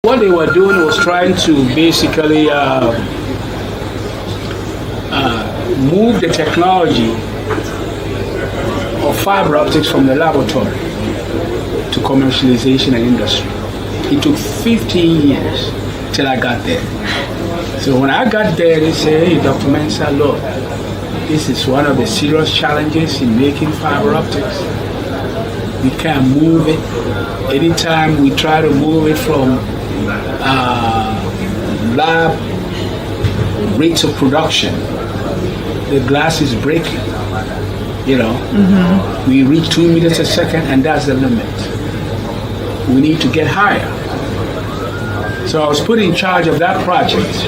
What they were doing was trying to basically move the technology of fiber optics from the laboratory to commercialization and industry. It took 15 years till I got there. So when I got there, they said, hey, Dr. Mensah, look, this is one of the serious challenges in making fiber optics. We can't move it. Anytime we try to move it from lab rates of production, the glass is breaking. You know, we reach 2 meters a second, and that's the limit. We need to get higher. So I was put in charge of that project.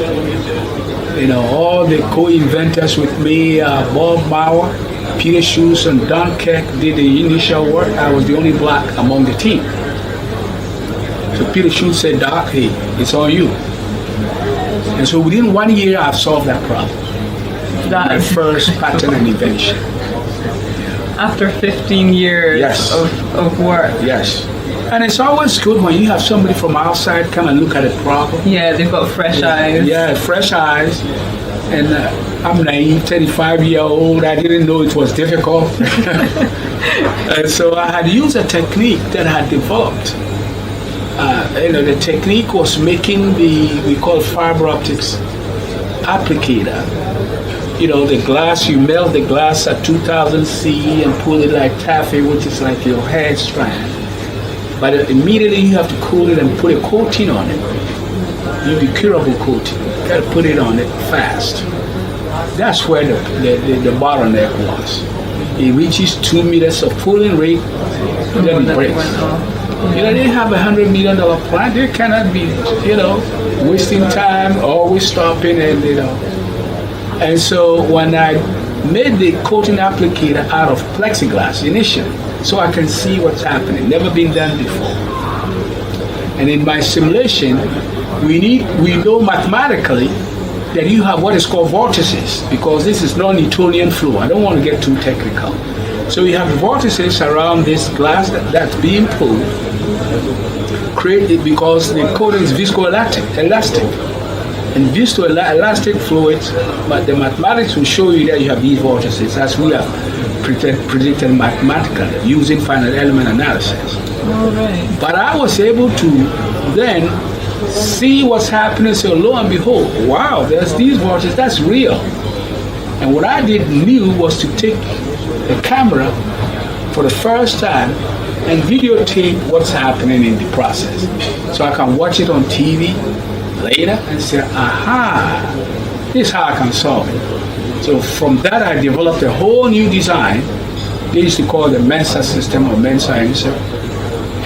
You know, all the co-inventors with me, Bob Bauer, Peter Schultz, and Don Keck did the initial work. I was the only black among the team. So Peter Schultz said, Doc, hey, it's on you. And so within 1 year, I've solved that problem. My first patent and invention. After 15 years Yes. of work. Yes. And it's always good when you have somebody from outside come and look at a problem. Yeah, they've got fresh eyes. Yeah, fresh eyes. And I'm naive, 35-year-old. I didn't know it was difficult. And so I had used a technique that I had developed. The technique was making we call fiber optics applicator. You know, the glass, you melt the glass at 2000 C and pull it like taffy, which is like your hair strand. But immediately you have to cool it and put a coating on it. You be curable coating. You got to put it on it fast. That's where the bottleneck was. It reaches 2 meters of pulling rate, then it breaks. You know, they have $100 million plant. They cannot be, wasting time, always stopping, and And so when I made the coating applicator out of plexiglass initially, so I can see what's happening, never been done before. And in my simulation, we know mathematically that you have what is called vortices, because this is non-Newtonian flow. I don't want to get too technical. So you have vortices around this glass that's being pulled, created because the coating is viscoelastic. And viscoelastic fluids, but the mathematics will show you that you have these vortices, as we have predicted mathematically using finite element analysis. All right. But I was able to then see what's happening. So lo and behold, wow, there's these vortices. That's real. And what I knew was to take the camera for the first time and videotape what's happening in the process, so I can watch it on TV later and say, aha, this is how I can solve it. So from that, I developed a whole new design. They used to call it the Mensah system or Mensah answer.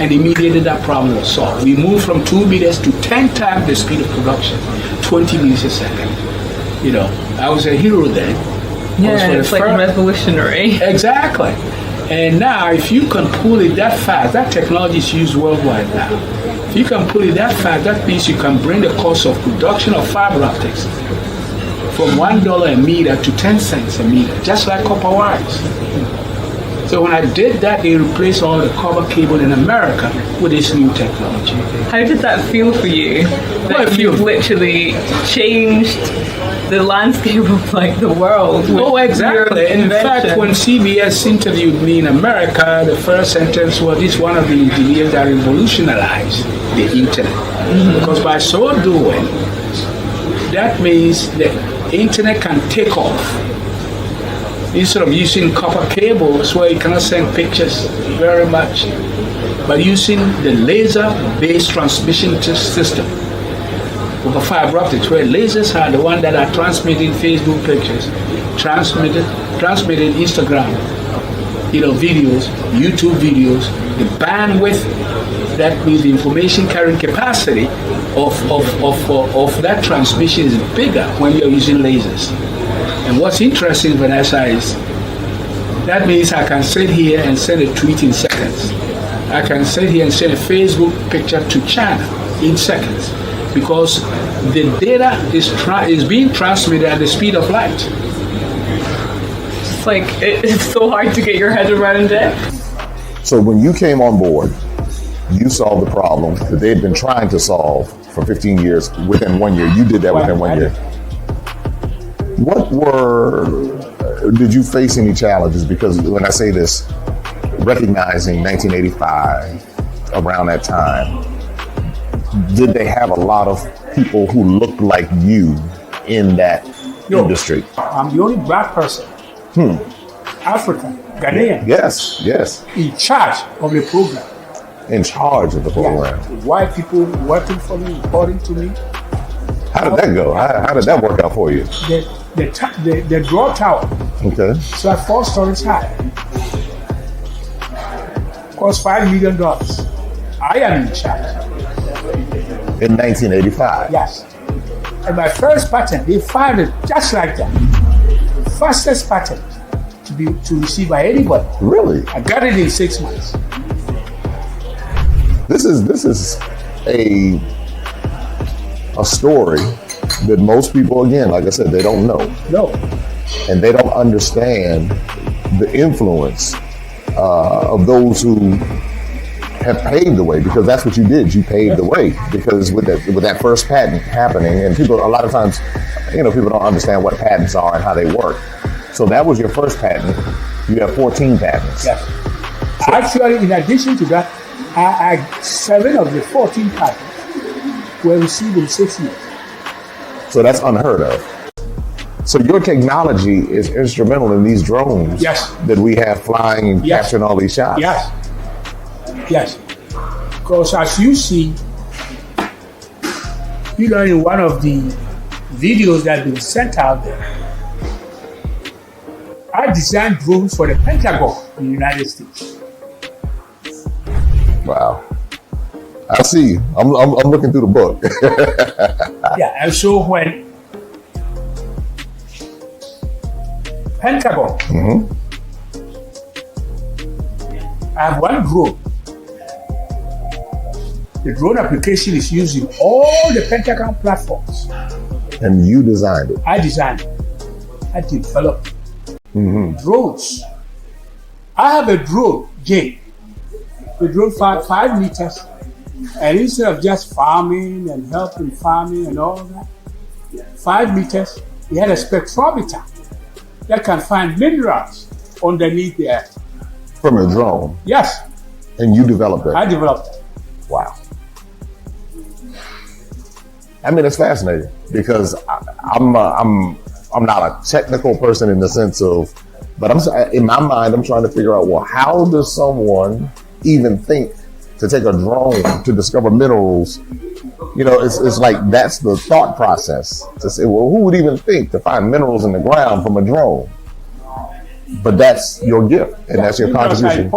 And immediately that problem was solved. We moved from 2 meters to 10 times the speed of production, 20 meters a second. I was a hero then. Yeah, it's like revolutionary. Exactly. And now, if you can pull it that fast, that technology is used worldwide now. If you can pull it that fast, that means you can bring the cost of production of fiber optics from $1 a meter to 10 cents a meter, just like copper wires. So when I did that, they replaced all the copper cable in America with this new technology. How did that feel for you? That you've literally changed the landscape of the world. Oh, exactly. In fact, when CBS interviewed me in America, the first sentence was, this is one of the engineers that revolutionized the internet. Because by so doing, that means the internet can take off. Instead of using copper cables where you cannot send pictures very much, but using the laser-based transmission system of a fiber optics, where lasers are the ones that are transmitting Facebook pictures, transmitting Instagram, videos, YouTube videos. The bandwidth, that means the information carrying capacity of that transmission is bigger when you're using lasers. And what's interesting, Vanessa, is that means I can sit here and send a tweet in seconds. I can sit here and send a Facebook picture to China in seconds, because the data is being transmitted at the speed of light. It's so hard to get your head around it. So when you came on board, You solved the problem that they had been trying to solve for 15 years within 1 year. You did that within 1 year. Did you face any challenges? Because when I say this, recognizing 1985, around that time, did they have a lot of people who looked like you in that industry? I'm the only black person, African, Ghanaian, Yes. in charge of the program. In charge of the program. White people working for me, reporting to me. How did that go? How did that work out for you? The draw tower. Okay. So at 4 stories high. Cost $5 million. I am in charge. In 1985. Yes. And my first patent, they filed it just like that. Fastest patent to receive by anybody. Really? I got it in 6 months. This is a story that most people, again, like I said, they don't know. No. And they don't understand the influence of those who have paved the way, because that's what you did. You paved the way, because with that first patent happening, and people, a lot of times, people don't understand what patents are and how they work. So that was your first patent. You have 14 patents. Yes. Actually, in addition to that, 7 of the 14 patents were received in 6 years. So that's unheard of. So your technology is instrumental in these drones that we have flying and capturing all these shots. Yes. Because as you see, in one of the videos that have been sent out there, I designed drones for the Pentagon in the United States. Wow. I see. I'm looking through the book. And so when Pentagon, I have one drone. The drone application is using all the Pentagon platforms. And you designed it. I designed it. I developed drones. I have a drone, Jay. The drone 5 meters. And instead of just farming and helping farming and all that, 5 meters, we had a spectrometer that can find minerals underneath the earth. From a drone? Yes. And you developed it? I developed it. Wow. I mean, it's fascinating, because I'm not a technical person in the sense of, but in my mind, I'm trying to figure out, well, how does someone even think to take a drone to discover minerals? It's like, that's the thought process, to say, well, who would even think to find minerals in the ground from a drone? But that's your gift, and that's your contribution.